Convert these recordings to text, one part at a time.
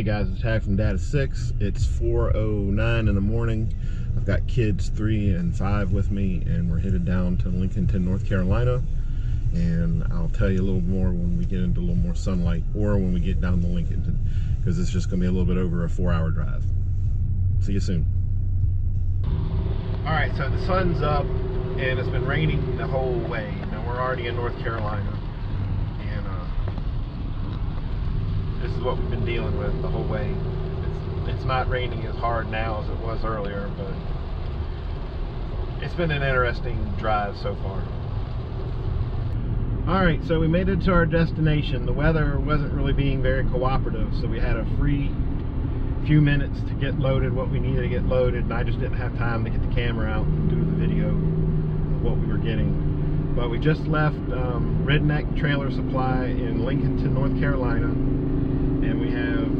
guys, it's Tag from Dad 6. It's 4:09 in the morning. I've got kids 3 and 5 with me, and we're headed down to Lincolnton, North Carolina. And I'll tell you a little more when we get into a little more sunlight, or when we get down to Lincolnton, because it's just going to be a little bit over a 4-hour drive. See you soon. All right, so the sun's up, and it's been raining the whole way. Now we're already in North Carolina, and this is what we've been dealing with the whole way. It's not raining as hard now as it was earlier, but it's been an interesting drive so far. All right, so we made it to our destination. The weather wasn't really being very cooperative, so we had a free few minutes to get loaded what we needed to get loaded, and I just didn't have time to get the camera out and do the video of what we were getting. But we just left Redneck Trailer Supply in Lincolnton, North Carolina, and we have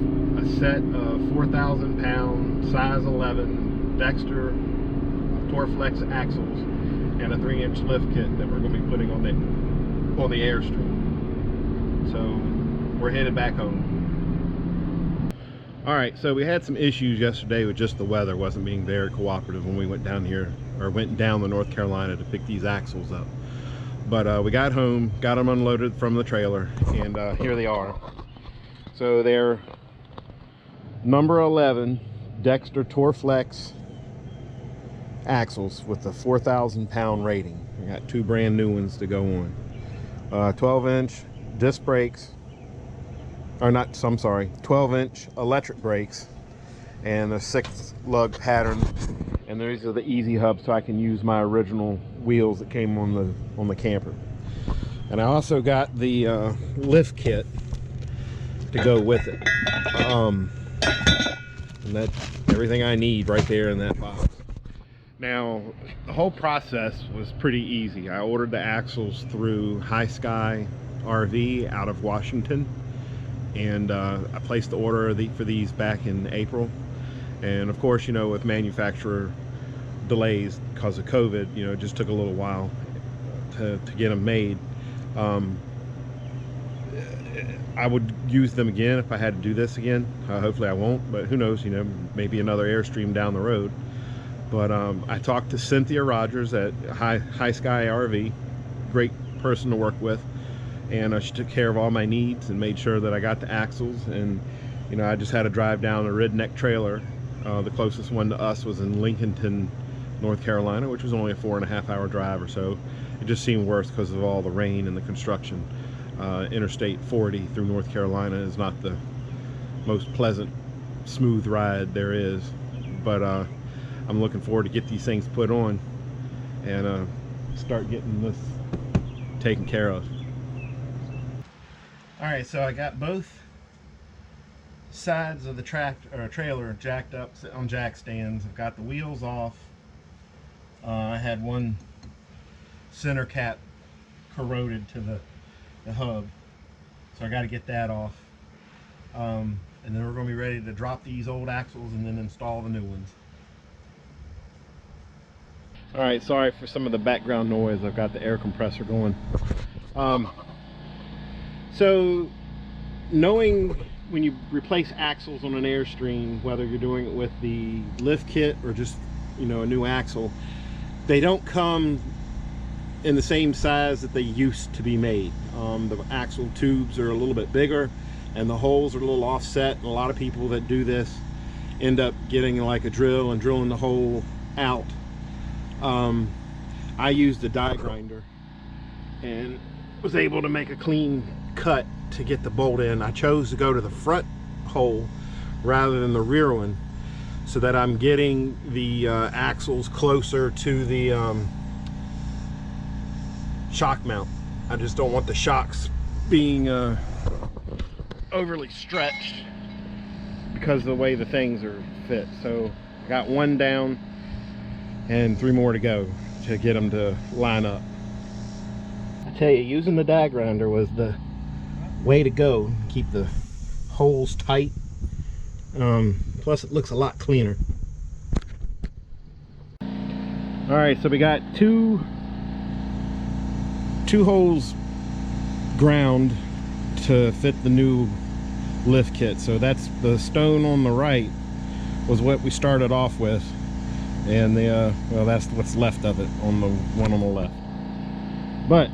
a set of 4,000 pound size 11 Dexter Torflex axles and a 3-inch lift kit that we're going to be putting on the Airstream. So we're headed back home. All right, so we had some issues yesterday with just the weather wasn't being very cooperative when we went down here, or went down to North Carolina to pick these axles up. But we got home, got them unloaded from the trailer, and here they are. So they're number 11 Dexter Torflex axles with the 4,000 pound rating. We got 2 brand new ones to go on. 12-inch disc brakes, or not, I'm sorry, 12-inch electric brakes, and a 6-lug pattern. And these are the easy hubs, so I can use my original wheels that came on the camper. And I also got the lift kit to go with it. And that's everything I need right there in that box. Now, the whole process was pretty easy. I ordered the axles through High Sky RV out of Washington, and I placed the order for these back in April. And of course, you know, with manufacturer delays because of COVID, you know, it just took a little while to get them made. I would use them again if I had to do this again. Hopefully I won't, but who knows, you know, maybe another Airstream down the road. But I talked to Cynthia Rogers at High Sky RV, great person to work with, and she took care of all my needs and made sure that I got the axles. And you know, I just had to drive down a Redneck trailer. The closest one to us was in Lincolnton, North Carolina, which was only a 4.5-hour drive or so. It just seemed worse because of all the rain and the construction. Interstate 40 through North Carolina is not the most pleasant, smooth ride there is, but I'm looking forward to get these things put on and start getting this taken care of. All right, so I got both sides of the trailer jacked up on jack stands. I've got the wheels off. I had one center cap corroded to the hub, so I got to get that off. And then we're going to be ready to drop these old axles and then install the new ones. All right, sorry for some of the background noise. I've got the air compressor going. So knowing when you replace axles on an Airstream, whether you're doing it with the lift kit or just, you know, a new axle, they don't come in the same size that they used to be made. The axle tubes are a little bit bigger and the holes are a little offset, and a lot of people that do this end up getting like a drill and drilling the hole out. I used a die grinder and was able to make a clean cut to get the bolt in. I chose to go to the front hole rather than the rear one, so that I'm getting the axles closer to the shock mount. I just don't want the shocks being overly stretched because of the way the things are fit. So I got one down and 3 more to go to get them to line up. I tell you, using the die grinder was the way to go. Keep the holes tight. Plus it looks a lot cleaner. All right, so we got two holes ground to fit the new lift kit. So that's the stone on the right was what we started off with, and the well, that's what's left of it on the one on the left. But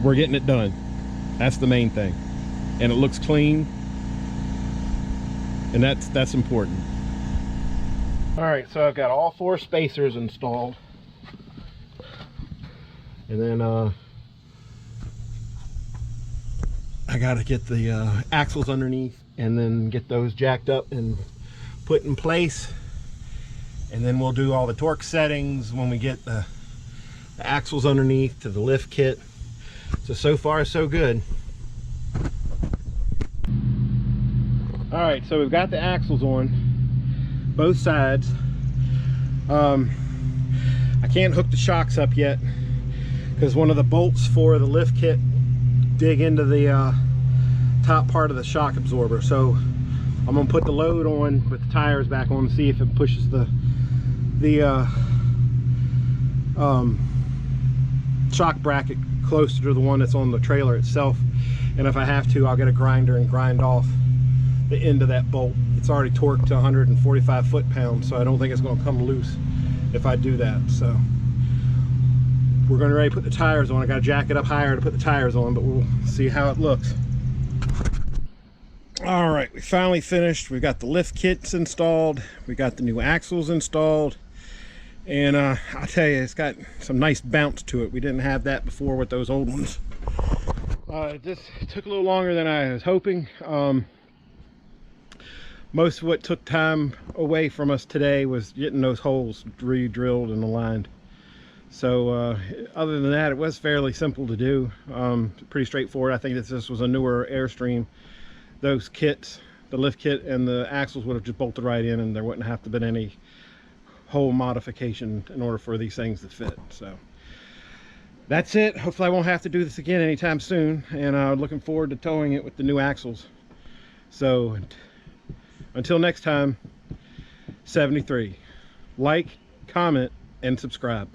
we're getting it done. That's the main thing, and it looks clean, and that's important. All right, so I've got all 4 spacers installed, and then I got to get the axles underneath and then get those jacked up and put in place, and then we'll do all the torque settings when we get the axles underneath to the lift kit. So far so good. All right, so we've got the axles on both sides. I can't hook the shocks up yet because one of the bolts for the lift kit dig into the top part of the shock absorber. So I'm gonna put the load on with the tires back on and see if it pushes the shock bracket closer to the one that's on the trailer itself. And if I have to, I'll get a grinder and grind off the end of that bolt. It's already torqued to 145 foot-pounds, so I don't think it's going to come loose if I do that. So we're going to ready to put the tires on. I got to jack it up higher to put the tires on, but we'll see how it looks. All right, we finally finished. We've got the lift kits installed, we got the new axles installed, and I'll tell you, it's got some nice bounce to it. We didn't have that before with those old ones. It just took a little longer than I was hoping. Most of what took time away from us today was getting those holes re-drilled and aligned. So other than that, it was fairly simple to do. Pretty straightforward. I think that this was a newer Airstream. Those kits, the lift kit and the axles, would have just bolted right in, and there wouldn't have to been any whole modification in order for these things to fit. So that's it. Hopefully I won't have to do this again anytime soon, and looking forward to towing it with the new axles. So until next time, 73. Like, comment, and subscribe.